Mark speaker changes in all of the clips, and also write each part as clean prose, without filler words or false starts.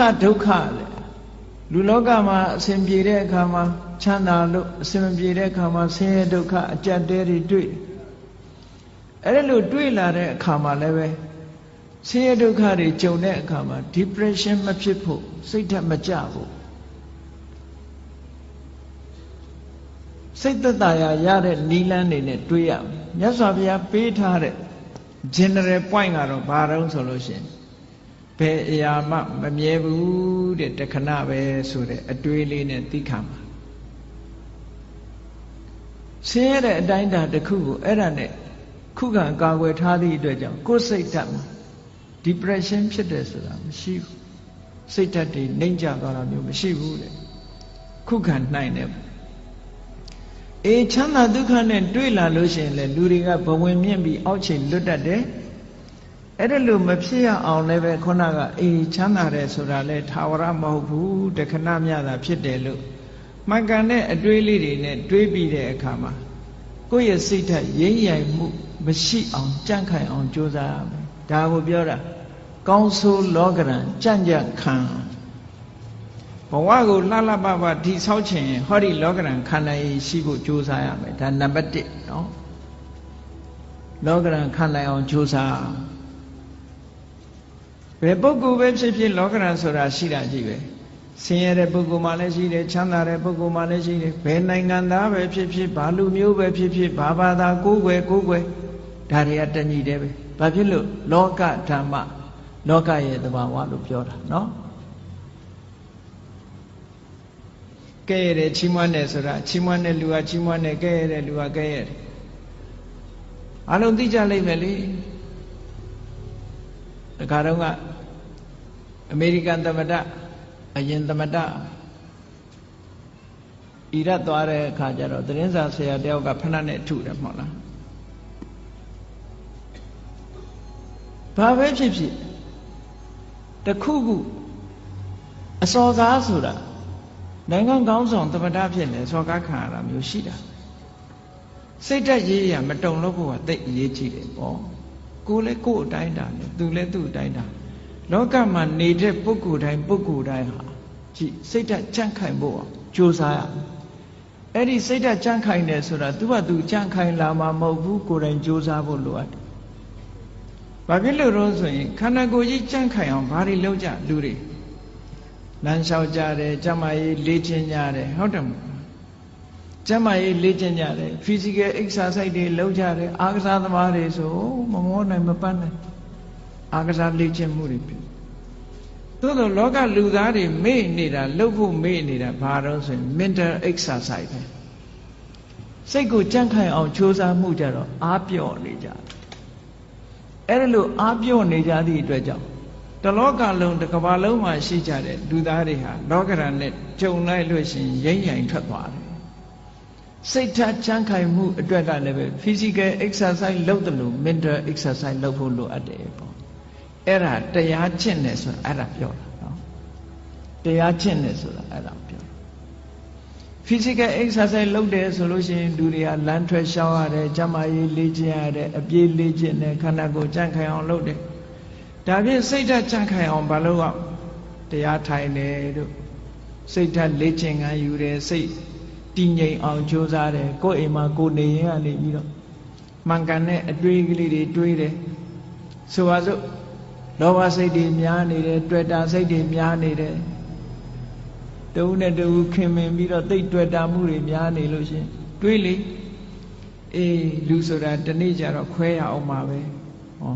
Speaker 1: ဒုက္ခလေလူလောကမှာအစဉ်ပြေတဲ့အခါမှာချမ်းသာလို့အစဉ်မပြေတဲ့အခါမှာဆင်းရဲဒုက္ခအကြက်တဲတွေတွေ့အဲ့ဒါလို့တွေ့လာတဲ့အခါမှာလည်းပဲဆင်းရဲဒုက္ခတွေကြုံတဲ့အခါမှာ depression မဖြစ်ဖို့စိတ်ဓာတ်မကျဖို့စိတ်သက်သာရတဲ့နိလန်းနေနဲ့တွေးရမယ်မြတ်စွာဘုရားပေးထားတဲ့ general point ကတော့ဘာတုံးဆိုလို့ရှိရင်ဘယ်အရာမှမမြဲဘူးတဲ့တခဏပဲဆိုတဲ့အတွေးလေးနဲ့သိခံပါဆင်းရဲတဲ့အတိုင်းအတာတစ်ခုကိုအဲ့ဒါနဲ့ခုခံကာကွယ်ထားသည့်အတွက်ကြောင့်ကိုယ်စိတ်ဓာတ်မှာ depression ဖြစ်တယ်ဆိုတာမရှိဘူးစိတ်ဓာတ်တွေနှိမ့်ကျသွားတာမျိုးမရှိဘူးတဲ့ခုခံနိုင်တယ်အေးချမ်းသာဒုက္ခနဲ့တွေ့လာလို့ရှိရင်လေလူတွေကဘဝင်မြင့်ပြီးအောက်ခြေလွတ်တတ်တယ်အဲ့ဒါလို့မဖြစ်ရအောင်လည်းပဲခုနကအေးချမ်းသာတယ်ဆိုတာလဲထာဝရမဟုတ်ဘူးတခဏမျှတာဖြစ်တယ်လို့မှန်ကန်တဲ့အတွေးလေးတွေနဲ့တွေးပြီးတဲ့အခါမှာကိုယ့်ရဲ့စိတ်ဓာတ်ရိမ့်ရိုင်မှုမရှိအောင်ကြန့်ခိုင်အောင်ကြိုးစားရမယ်ဒါကိုပြောတာကောင်းဆိုးလောကရန်ကြံ့ကြံ့ခံဘဝကိုလှလှပပဒီဆောက်ချင်ဟောဒီလောကရန်ခန္ဓာကြီးရှိဖို့ကြိုးစားရမယ်ဒါနံပါတ်1နော်လောကရန်ခန္ဓာအောင်ကြိုးစားဘယ်ပုဂ္ဂိုလ်ပဲဖြစ်ဖြစ်လောကရန်ဆိုတာရှိတာကြီးပဲဆင်းရဲတဲ့ပုဂ္ဂိုလ်မှလည်းရှိတယ်ချမ်းသာတဲ့ပုဂ္ဂိုလ်မှလည်းရှိတယ်ဘယ်နိုင်ငံသားပဲဖြစ်ဖြစ်ဘာလူမျိုးပဲဖြစ်ဖြစ်ဘာဘာသာကိုယ်ွယ်ဒါတွေကတညီတယ်ပဲဘာဖြစ်လို့လောကဓမ္မလောကရဲ့သဘာဝလို့ပြောတာနော်ကဲရတယ်ချီးမွမ်းတယ်ဆိုတာချီးမွမ်းတဲ့လူကချီးမွမ်းတယ်ကဲရတဲ့လူကကဲရတယ်အလုံးသိကြလိမ့်မယ်လေတခါတော့ကအမေရိကန်သမ္မတအရင်သမ္မတအီရတ်သွားတဲ့အခါကျတော့သတင်းစာဆရာတယောက်ကဖဏနဲ့ထုတယ်မဟုတ်လားဘာပဲဖြစ်ဖြစ်တခုခုအစော်ကားဆိုတာနိုင်ငံကောင်းဆောင်သမ္မတဖြစ်နေစော်ကားခံရတာမျိုးရှိတာစိတ်ဓာတ်ရေးရမတုံလို့ဖို့ကသိအရေးကြီးတယ်ပေါ့ကိုယ်လည်းကိုယ်အတိုင်းတာနဲ့သူလည်းသူ့အတိုင်းတာလောကမှာနေတဲ့ပုဂ္ဂိုလ်တိုင်းဟာကြည့်စိတ်ဓာတ်ကြန့်ခိုင်ဖို့ကြိုးစားရအဲ့ဒီစိတ်ဓာတ်ကြန့်ခိုင်တယ်ဆိုတာသူကသူကြန့်ခိုင်လာမှာမဟုတ်ဘူးကိုယ်တိုင်ကြိုးစားဖို့လိုအပ်တယ်ဘာဖြစ်လို့လဲဆိုရင်ခန္ဓာကိုယ်ကြီးကြန့်ခိုင်အောင်ဘာတွေလုပ်ကြလူတွေလမ်းလျှောက်ကြတယ်ကျမကြီးလေ့ကျင့်ကြတယ်ဟုတ်တယ်မဟုတ်ကျမကြီးလေ့ကျင့်ကြတယ် physical exercise တွေလုပ်ကြတယ်အားကစားသမားတွေဆိုမမောနိုင်မပန်းနိုင်အားကစားလေ့ကျင့်မှုတွေပြုသို့သောလောကလူသားတွေမေ့နေတာလုပ်ဖို့မေ့နေတာဘာလို့ဆိုရင် mental exercise ပဲစိတ်ကိုကြန့်ခိုင်အောင်ကြိုးစားမှုကြတော့အားပြော့နေကြတယ်အဲ့ဒါလို့အားပြော့နေကြသည့်အတွက်ကြောင့်တလောကလုံးတစ်ကမ္ဘာလုံးမှာရှိကြတဲ့လူသားတွေဟာလောကရန်နဲ့ကြုံလိုက်လို့ရှိရင်ရိမ့်ရိုင်ထွက်သွားတယ်စိတ်ဓာတ်ချမ်းခိုင်မှုအတွက်ကလည်းပဲ physical exercise လုပ်တယ်လို့ mental exercise လုပ်ဖို့လိုအပ်တယ်ပေါ့အဲ့ဒါတရားကျင့်တယ်ဆိုတာအဲ့ဒါပြောတာနော်တရားကျင့်တယ်ဆိုတာအဲ့ဒါပြော physical exercise လုပ်တယ်ဆိုလို့ရှိရင်လူတွေကလမ်းထွက်ရှောင်းရတယ်ကျန်းမာရေးလေ့ကျင့်ရတယ်အပြေးလေ့ကျင့်တယ်ခန္ဓာကိုယ်ကြန့်ခိုင်အောင်လုပ်တယ်ဒါဖြင့်စိတ်ဓာတ်ကြန့်ခိုင်အောင်ဘာလို့တရားထိုင်တယ်တို့စိတ်ဓာတ်လေ့ကျင့်ခန်းယူတယ်စိတ်တည်ငြိမ်အောင်ကြိုးစားတယ်ကိုယ်အိမ်မှာကိုယ်နေရင်ကနေပြီးတော့မှန်ကန်တဲ့အတွေးကလေးတွေတွေးတယ်ဆိုပါစို့လောဘစိတ်တွေများနေတယ်တွေ့တာစိတ်တွေများနေတယ်တဦးနဲ့တဦးခင်မင်ပြီးတော့သိတွေ့တာမှုတွေများနေလို့ရှင်တွေးလေအေးလူဆိုတာတနေ့ကျတော့ခွဲရအောင်ပါပဲဟော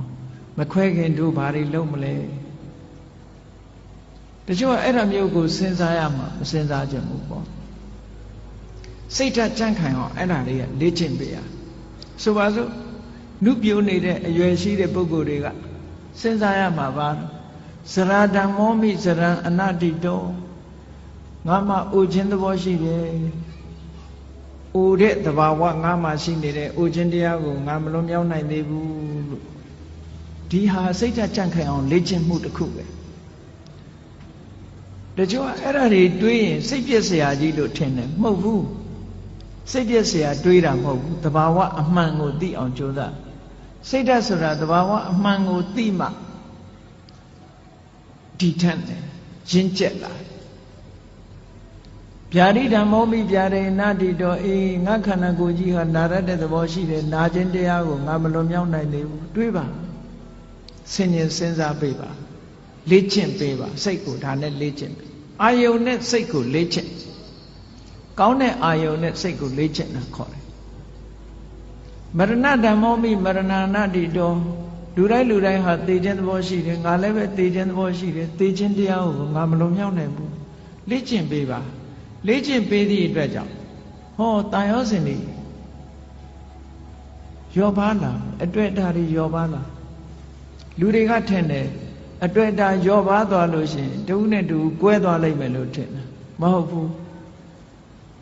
Speaker 1: မခွဲခင်တို့ဘာတွေလုပ်မလဲတချို့အဲ့ဒါမျိုးကိုစဉ်းစားရမှာမစဉ်းစားကြဘူးပေါ့စိတ်ဓာတ်ကြန့်ခိုင်အောင်အဲ့ဒါတွေကလေ့ကျင့်ပေးရဆိုပါစို့နုပြိုးနေတဲ့အရွယ်ရှိတဲ့ပုဂ္ဂိုလ်တွေကစဉ်းစားရမှာပါဇရာဓမ္မောမိဇရံအနတ္တိတောငါမှအိုခြင်းသဘောရှိတယ်အိုတဲ့သဘာဝငါမှရှိနေတယ်အိုခြင်းတရားကိုငါမလွန်မြောက်နိုင်သေးဘူးလို့ဒီဟာစိတ်ဓာတ်ကြန့်ခိုင်အောင်လေ့ကျင့်မှုတစ်ခုပဲတချို့အဲ့ဒါတွေတွေးရင်စိတ်ပြည့်စရာကြီးလို့ထင်တယ်မဟုတ်ဘူးစိတ်ပြည့်စရာတွေးတာမဟုတ်ဘူးသဘာဝအမှန်ကိုသိအောင်ကြိုးစားစိတ်ဓာတ်ဆိုတာသဘာဝအမှန်ကိုသိမှဒီထက်တယ် ရင့်ကျက်လာဗျာတိဓမ္မောမိဗျာရေနာတိတောအေးငါခန္ဓာကိုယ်ကြီးဟာနာရတဲ့သဘောရှိတယ်နာခြင်းတရားကိုငါမလွန်မြောက်နိုင်သေးဘူးတွေးပါဆင်ញင်စဉ်းစားပေးပါလေ့ကျင့်ပေးပါစိတ်ကိုဒါနဲ့လေ့ကျင့်ပေးအာယုန်နဲ့စိတ်ကိုလေ့ကျင့်ကောင်းတဲ့အာယုန်နဲ့စိတ်ကိုလေ့ကျင့်တာခေါ်တယ်မရဏဓမ္မောမိမရဏနာတိတောလူတိုင်းဟာသိခြင်းသဘောရှိတယ်ငါလည်းပဲသိခြင်းသဘောရှိတယ်သိခြင်းတရားကိုငါမလွန်မြောက်နိုင်ဘူးလေ့ကျင့်ပေးပါလေ့ကျင့်ပေးသည့်အတွက်ကြောင့်ဟောတန်ရောစဉ်တွေယောပါလာအတွေ့အတာတွေယောပါလာလူတွေကထင်တယ်အတွေ့အတာယောပါသွားလို့ရှိရင်တူနဲ့တူကွဲသွားလိမ့်မယ်လို့ထင်တယ်မဟုတ်ဘူး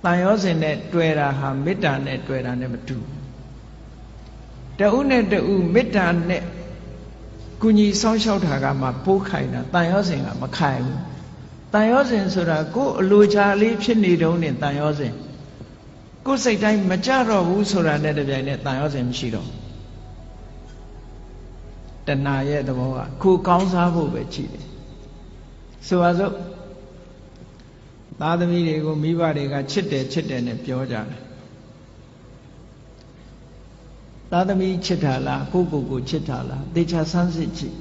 Speaker 1: တန်ရောစဉ်နဲ့တွေ့တာဟာမေတ္တာနဲ့တွေ့တာနဲ့မတူတဦးနဲ့တဦးမေတ္တာနဲ့ကုညီဆောင်းလျှောက်တာကမှပိုးခိုင်တာတန်ရောစဉ်ကမခိုင်ဘူးတန်ရောစဉ်ဆိုတာကိုယ်အလိုချလေးဖြစ်နေတုံးနဲ့တန်ရောစဉ်ကိုယ်စိတ်တိုင်းမကြတော့ဘူးဆိုတာနဲ့တပြိုင်နက်တန်ရောစဉ်မရှိတော့တဏှာရဲ့သဘောကကိုယ်ကောင်းစားဖို့ပဲရှိတယ်ဆိုပါစို့သားသမီးတွေကိုမိဘတွေကချစ်တယ်နဲ့ပြောကြတယ်သားသမီးချစ်တာလားကိုကိုချစ်တာလားသေချာဆန်းစစ်ကြည့်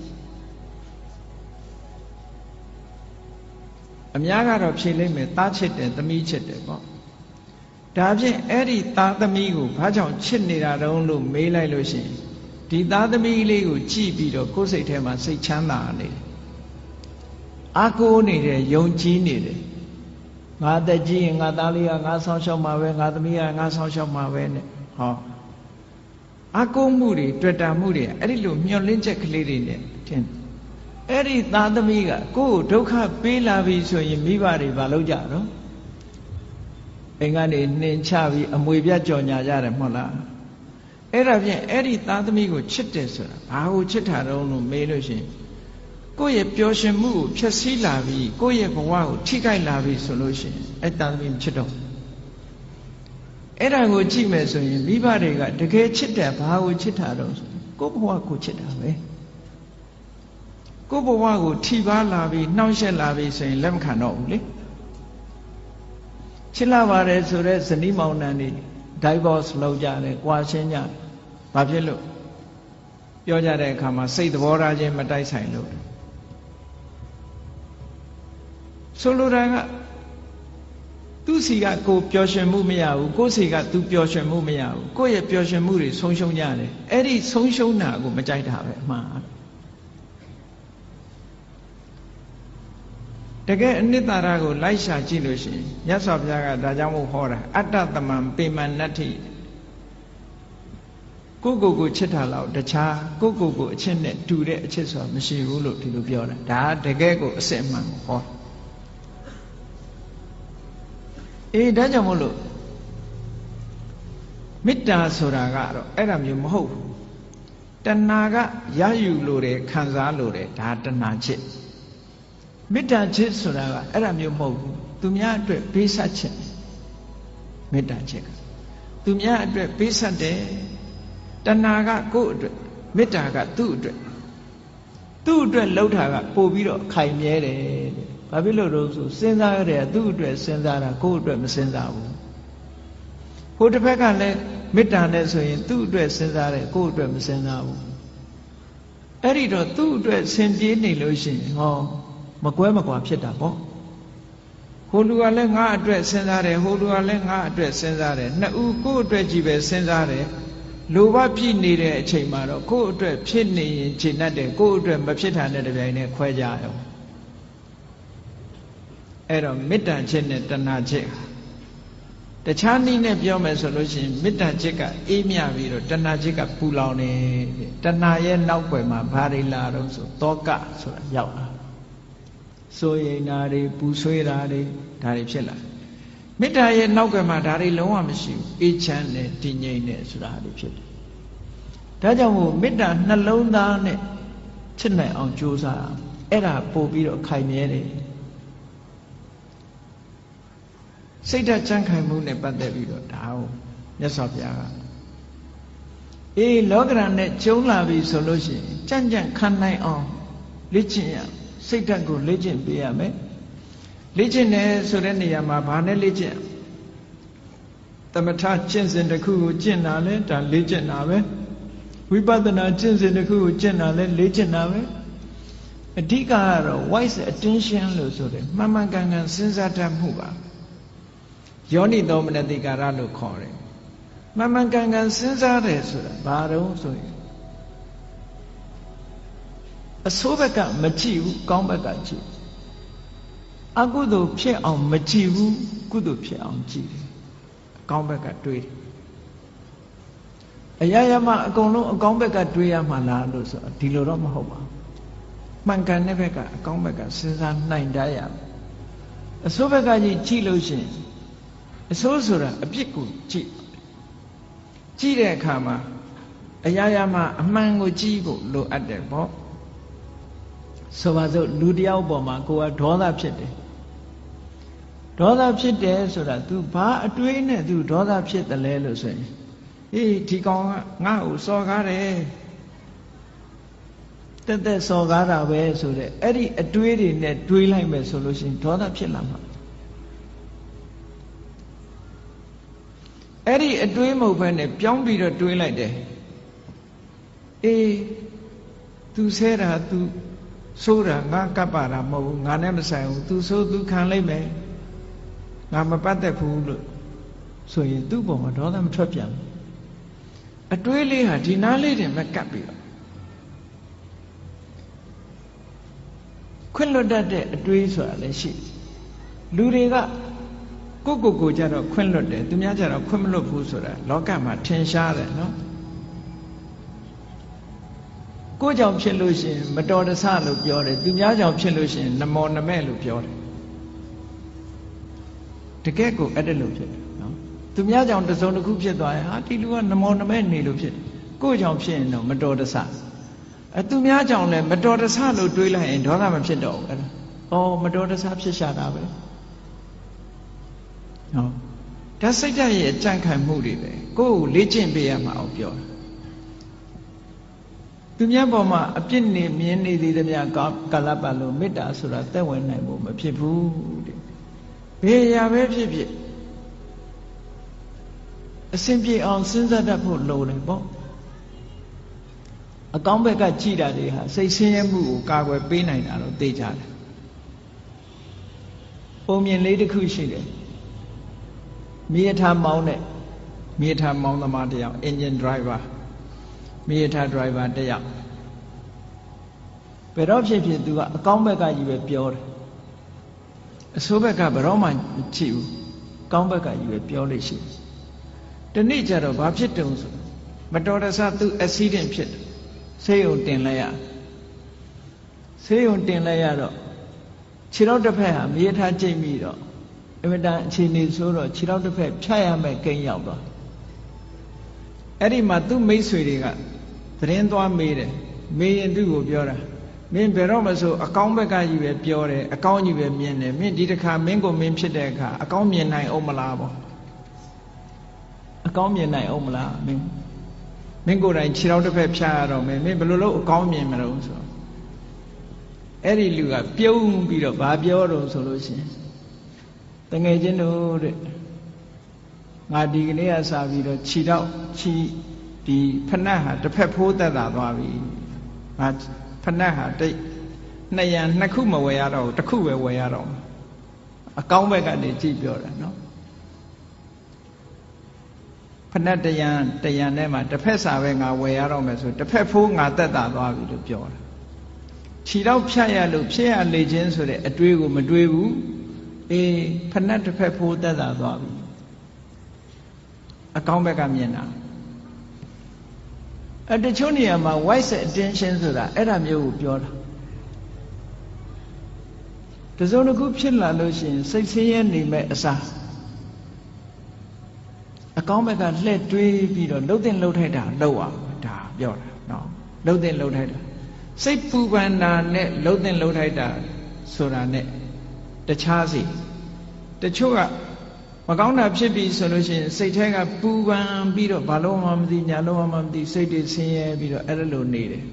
Speaker 1: အများကတော့ဖြေလိမ့်မယ်သားချစ်တယ်သမီးချစ်တယ်ပေါ့ဒါဖြင့်အဲ့ဒီသားသမီးကိုဘာကြောင့်ချစ်နေတာတုံးလို့မေးလိုက်လို့ရှိရင်ဒီသားသမီးလေးကိုကြည့်ပြီးတော့ကိုယ်စိတ်ထဲမှာစိတ်ချမ်းသာနေတယ်အားကိုးနေတယ်ယုံကြည်နေတယ်ငါတက်ကြီးရင်ငါသားလေးကငါဆောင်ရှောက်မှာပဲငါသမီးကငါဆောင်ရှောက်မှာပဲနဲ့ဟောအကုမှုတွေတွေ့တာမှုတွေအဲ့ဒီလိုမျောလင်းချက်ကလေးတွေနဲ့ထင်အဲ့ဒီသားသမီးကကိုယ်ဒုက္ခပေးလာပြီဆိုရင်မိဘတွေမလုပ်ကြတော့အိမ်ကနေနှင်ချပြီးအမွေပြတ်ကြော်ညာကြတယ်မဟုတ်လားအဲ့ဒါဖြင့်အဲ့ဒီသားသမီးကိုချစ်တယ်ဆိုတာဘာကိုချစ်တာတုံးလို့မေးလို့ရှိရင်ကိုယ့်ရဲ့ပျော်ရွှင်မှုကိုဖျက်ဆီးလာပြီးကိုယ့်ရဲ့ဘဝကိုထိခိုက်လာပြီဆိုလို့ရှိရင်အဲ့သားသမီးမချစ်တော့အဲ့ဒါကိုကြည့်မယ်ဆိုရင်မိဘတွေကတကယ်ချစ်တယ်ဘာကိုချစ်တာတော့ကိုယ့်ဘဝကိုချစ်တာပဲကိုယ့်ဘဝကိုထိပါလာပြီးနှောင့်ယှက်လာပြီးဆိုရင်လက်မခံတော့ဘူးလေချစ်လာပါတယ်ဆိုတော့ဇနီးမောင်နှံတွေ divorce လုပ်ကြတယ်၊ကွာရှင်းကြတယ်။ဘာဖြစ်လို့ပြောကြတဲ့အခါမှာစိတ်သဘောထားချင်းမတိုက်ဆိုင်လို့ဆိုလိုတာကသူ့စီကကိုပျော်ရွှင်မှုမရဘူးကိုယ့်စီကသူပျော်ရွှင်မှုမရဘူးကိုယ့်ရဲ့ပျော်ရွှင်မှုတွေဆုံးရှုံးကြတယ်အဲ့ဒီဆုံးရှုံးတာကိုမကြိုက်တာပဲအမှန်တကယ်အနိတ္တရာကိုလိုက်ရှာကြည့်လို့ရှိရင်မြတ်စွာဘုရားကဒါကြောင့်မို့ဟောတာအတ္တသမံပေမန္နတ္ထိကိုချစ်တာလောက်တခြားကိုအချစ်နဲ့တူတဲ့အချစ်ဆိုတာမရှိဘူးလို့ဒီလိုပြောတာဒါတကယ်ကိုအစစ်အမှန်ဟောဒါကြောင့်မို့လို့မေတ္တာဆိုတာကတော့အဲ့ဒါမျိုးမဟုတ်ဘူးတဏှာကရယူလို့တယ်ခံစားလို့တယ်ဒါတဏှာချစ်မေတ္တာချစ်ဆိုတာကအဲ့ဒါမျိုးမဟုတ်ဘူးသူများအတွက်ပေးဆက်ခြင်းမေတ္တာချစ်ကသူများအတွက်ပေးဆက်တယ်တဏှာကကိုယ့်အတွက်မေတ္တာကသူ့အတွက်လှုပ်တာကပို့ပြီးတော့ခိုင်မြဲတယ်ဘာဖြစ်လို့တော့ဆိုစဉ်းစားရတဲ့သူ့အတွက်စဉ်းစားတာကိုယ့်အတွက်မစဉ်းစားဘူးဟိုတစ်ဖက်ကလည်းမေတ္တာနဲ့ဆိုရင်သူ့အတွက်စဉ်းစားတယ်ကိုယ့်အတွက်မစဉ်းစားဘူးအဲ့ဒီတော့သူ့အတွက်ဆင်ပြေးနေလို့ရှိရင်ဟောမကွဲမကွာဖြစ်တာပေါ့ဟိုလူကလည်းငါအတွက်စဉ်းစားတယ်ဟိုလူကလည်းငါအတွက်စဉ်းစားတယ်နှစ်ဦးကိုယ့်အတွက်ကြီးပဲစဉ်းစားတယ်လိုဘဖြစ်နေတဲ့အချိန်မှာတော့ကိုယ့်အတွက်ဖြစ်နေရင်ခြေနှက်တယ်ကိုယ့်အတွက်မဖြစ်တာနဲ့တပြိုင်တည်းခွဲကြရောအဲ့တော့မေတ္တာချစ်နဲ့တဏှာချစ်တခြားနည်းနဲ့ပြောမယ်ဆိုလို့ရှိရင်မေတ္တာချစ်ကအေးမြပြီးတော့တဏှာချစ်ကပူလောင်နေတဏှာရဲ့နောက်ွယ်မှာဘာတွေလာတော့ဆိုတောကဆိုတာရောက်လာစိုးရိမ်တာတွေပူဆွေးတာတွေဒါတွေဖြစ်လာမေတ္တာရဲ့နောက်ကမှာဒါတွေလုံးဝမရှိဘူးအေးချမ်းတယ်တည်ငြိမ်တယ်ဆိုတာတွေဖြစ်တယ်ဒါကြောင့်မို့မေတ္တာနှလုံးသားနဲ့ချစ်နိုင်အောင်ကြိုးစားအဲ့ဒါပို့ပြီးတော့ခိုင်မြဲတယ်စိတ်ဓာတ်ကြံ့ခိုင်မှုနဲ့ပတ်သက်ပြီးတော့ဒါကိုမြတ်စွာဘုရားကလောကရန်နဲ့ကျုံလာပြီဆိုလို့ရှိရင်ကြံ့ကြံ့ခံနိုင်အောင်လေ့ကျင့်ရစိတ်ဓာတ်ကိုလေ့ကျင့်ပေးရမယ် လေ့ကျင့်တယ်ဆိုတဲ့နေရာမှာဘာနဲ့လေ့ကျင့်သမထကျင့်စဉ်တစ်ခုကိုကျင့်တာလဲဒါလေ့ကျင့်တာပဲဝိပဿနာကျင့်စဉ်တစ်ခုကိုကျင့်တာလဲလေ့ကျင့်တာပဲအဓိကကတော့ wise attention လို့ဆိုတယ်မှန်မှန်ကန်ကန်စဉ်းစားတတ်မှုပါယောနိသောမနတိကာရလို့ခေါ်တယ်မှန်မှန်ကန်ကန်စဉ်းစားတယ်ဆိုတာဘာတော့ဆိုရင်အဆိုးဘက်ကမကြည့်ဘူးကောင်းဘက်ကကြည့်အကုသိုလ်ဖြစ်အောင်မကြည့်ဘူးကုသိုလ်ဖြစ်အောင်ကြည့်တယ်အကောင်းဘက်ကတွေးတယ်အရာရာမှာအကုန်လုံးအကောင်းဘက်ကတွေးရမှာလားလို့ဆိုဒီလိုတော့မဟုတ်ပါဘူးမှန်ကန်တဲ့ဘက်ကအကောင်းဘက်ကစဉ်းစားနိုင်တတ်ရမယ်အဆိုးဘက်ကကြည့်လို့ရှိရင်အဆိုးဆိုတာအပြစ်ကိုကြည့်တဲ့အခါမှာအရာရာမှာအမှန်ကိုကြည့်ဖို့လိုအပ်တယ်ပေါ့ဆိုပါစို့လူတယောက်ပေါ်မှာကိုယ်ကဒေါသဖြစ်တယ်ဒေါသဖြစ်တယ်ဆိုတာ तू ဘာအတွေးနဲ့ तू ဒေါသဖြစ်တယ်လဲလို့ဆိုရင်အေးဒီကောင်ကငါ့ကိုစော်ကားတယ်တက်စော်ကားတာပဲဆိုတဲ့အဲ့ဒီအတွေးတွေနဲ့တွေးလိုက်မယ်ဆိုလို့ရှိရင်ဒေါသဖြစ်လာမှာအဲ့ဒီအတွေးမဟုတ်ဘဲနဲ့ပြောင်းပြီးတော့တွေးလိုက်တယ်အေး तू ဆဲတာ तू ဆိုးတာငါကပ်ပါတာမဟုတ်ဘူးငါနဲ့မဆိုင်ဘူး तू ဆိုး तू ခံလိုက်မယ်ငါမပတ်သက်ဘူးလို့ဆိုရင်သူ့ပုံမှာဒေါသမထွက်ပြန်ဘူးအတွေးလေးဟာဒီနားလေးတင်မကပ်ပြီးတော့ခွင့်လွတ်တတ်တဲ့အတွေးဆိုတာလည်းရှိလူတွေကကိုကြတော့ခွင့်လွတ်တယ်သူများကြတော့ခွင့်မလွတ်ဘူးဆိုတာလောကမှာထင်ရှားတယ်နော်ကိုကြောင့်ဖြစ်လို့ရှိရင်မတော်တဆလို့ပြောတယ်သူများကြောင့်ဖြစ်လို့ရှိရင်နမောနမဲ့လို့ပြောတယ်တကယ်ကိုအဲ့ဒါလို့ဖြစ်တယ်နော်သူများကြောင့်တစုံတစ်ခုဖြစ်သွားရင်ဟာဒီလူကနမောနမဲ့နေလို့ဖြစ်တယ်ကိုကြောင့်ဖြစ်ရင်တော့မတော်တဆသူများကြောင့်လည်းမတော်တဆလို့တွေးလိုက်ရင်ဒေါသမဖြစ်တော့ဘူးအဲ့ဒါဩမတော်တဆဖြစ်ရှာတာပဲနော်ဒါစိတ်ဓာတ်ရဲ့ကြံ့ခိုင်မှုတွေပဲကိုယ်ကိုလေ့ကျင့်ပေးရမှာအောင်ပြောတာသူများပေါ်မှာအပြစ်နေမြင်နေသေးတဲ့ကာလပတ်လုံးမေတ္တာဆိုတာသက်ဝင်နိုင်ဖို့မဖြစ်ဘူးတဲ့ဘယ်ရာပဲဖြစ်ဖြစ်အစဉ်ပြေအောင်စဉ်းစားတတ်ဖို့လိုတယ်ပေါ့အကောင်းဘက်ကကြည်တာတွေဟာစိတ်ဆင်းရဲမှုကိုကာကွယ်ပေးနိုင်တာတော့သိကြတယ်ပုံမြင်လေးတစ်ခုရှိတယ်မြေထားမောင်းတဲ့မြေထားမောင်းသမားတစ်ယောက် engine driver မြေထား driver တစ်ယောက်ဘယ်တော့ဖြစ်ဖြစ်သူကအကောင်းဘက်ကကြီးပဲပြောတယ်အဆိုးဘက်ကဘယ်တော့မှမကြည့်ဘူးကောင်းဘက်ကကြီးပဲပြောလို့ရှိတယ်ဒီနေ့ကျတော့ဘာဖြစ်တုံဆိုမတော်တဆသူ accident ဖြစ်တယ်ဆေးရုံတင်လိုက်ရဆေးရုံတင်လိုက်ရတော့ခြေထောက်တစ်ဖက်ဟာမြေထားကျိတ်ပြီးတော့အမတန်အခြေအနေဆိုတော့ခြေထောက်တစ်ဖက်ဖြတ်ရမယ်ကိန်းရောက်သွားအဲ့ဒီမှာသူ့မိတ်ဆွေတွေကသတင်းသွားမေးတယ်မေးရင်သူ့ကိုပြောတာမင်းဘယ်တော့မှဆိုအကောင်းဘက်ကကြီးပဲပြောတယ်အကောင်းကြီးပဲမြင်တယ်မင်းဒီတစ်ခါမင်းကိုမင်းဖြစ်တဲ့အခါအကောင်းမြင်နိုင်အောင်မလားပေါ့အကောင်းမြင်နိုင်အောင်မလားမင်းကိုယ်တိုင်ခြေထောက်တစ်ဖက်ဖြတ်ရတော့မင်းဘယ်လိုလုပ်အကောင်းမြင်မလို့ဆိုအဲ့ဒီလူကပြုံးပြီးတော့ဘာပြောတော့ဆိုလို့ရှိရင်တငယ်ချင်းတို့တဲ့ငါဒီကနေ့ကစပြီးတော့ခြေထောက်ဒီဖနက်ဟာတစ်ဖက်ဖိုးသက်သာသွားပြီငါဖနက်ဟာနှစ်ခုမဝယ်ရတော့ဘူးတစ်ခုပဲဝယ်ရတော့အကောင်းဘက်ကနေကြည့်ပြောတာနော်ဖနက်တရံထဲမှာတစ်ဖက်စာပဲငါဝယ်ရတော့မယ်ဆိုတစ်ဖက်ဖိုးငါသက်သာသွားပြီလို့ပြောတာခြေတော့ဖြတ်ရလို့ဖြစ်ရလေခြင်းဆိုတဲ့အတွေးကိုမတွေးဘူးအေးဖနက်တစ်ဖက်ဖိုးသက်သာသွားပြီအကောင်းဘက်ကမြင်တာတချို့နေရာမှာ wise attention ဆိုတာအဲ့ဒါမျိုးကိုပြောတာတစုံတစ်ခုဖြစ်လာလို့ရှိရင်စိတ်ဆင်းရဲနေမဲ့အစားအကောင်းဘက်ကလှည့်တွေးပြီးတော့လှုပ်တင်လှုပ်ထိုက်တာလှုပ်အောင်ဒါပြောတာနော်လှုပ်တင်လှုပ်ထိုက်တာစိတ်ပူပန်တာနဲ့လှုပ်တင်လှုပ်ထိုက်တာဆိုတာနဲ့တခြားစီတချို့ကမကောင်းတာဖြစ်ပြီဆိုလို့ရှိရင်စိတ်ထဲကပူပန်ပြီးတော့ဘာလို့မှမသိညာလို့မှမသိစိတ်တွေဆင်းရဲပြီးတော့အဲ့ဒါလိုနေတယ်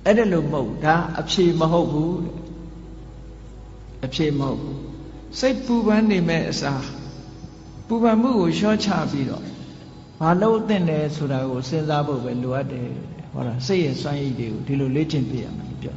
Speaker 1: အဲ့ဒါလိုမဟုတ်ဒါအဖြေမဟုတ်ဘူး အဖြစ်မဟုတ်ဘူးစိတ်ပူပန်နေမဲ့အစားပူပန်မှုကိုလျှော့ချပြီးတော့ဘာလို့သင့်တယ်ဆိုတာကိုစဉ်းစားဖို့ပဲလိုအပ်တယ်ဟောတာစိတ်ရဲ့စွမ်းရည်တွေကိုဒီလိုလေ့ကျင့်ပြရမယ်ပြော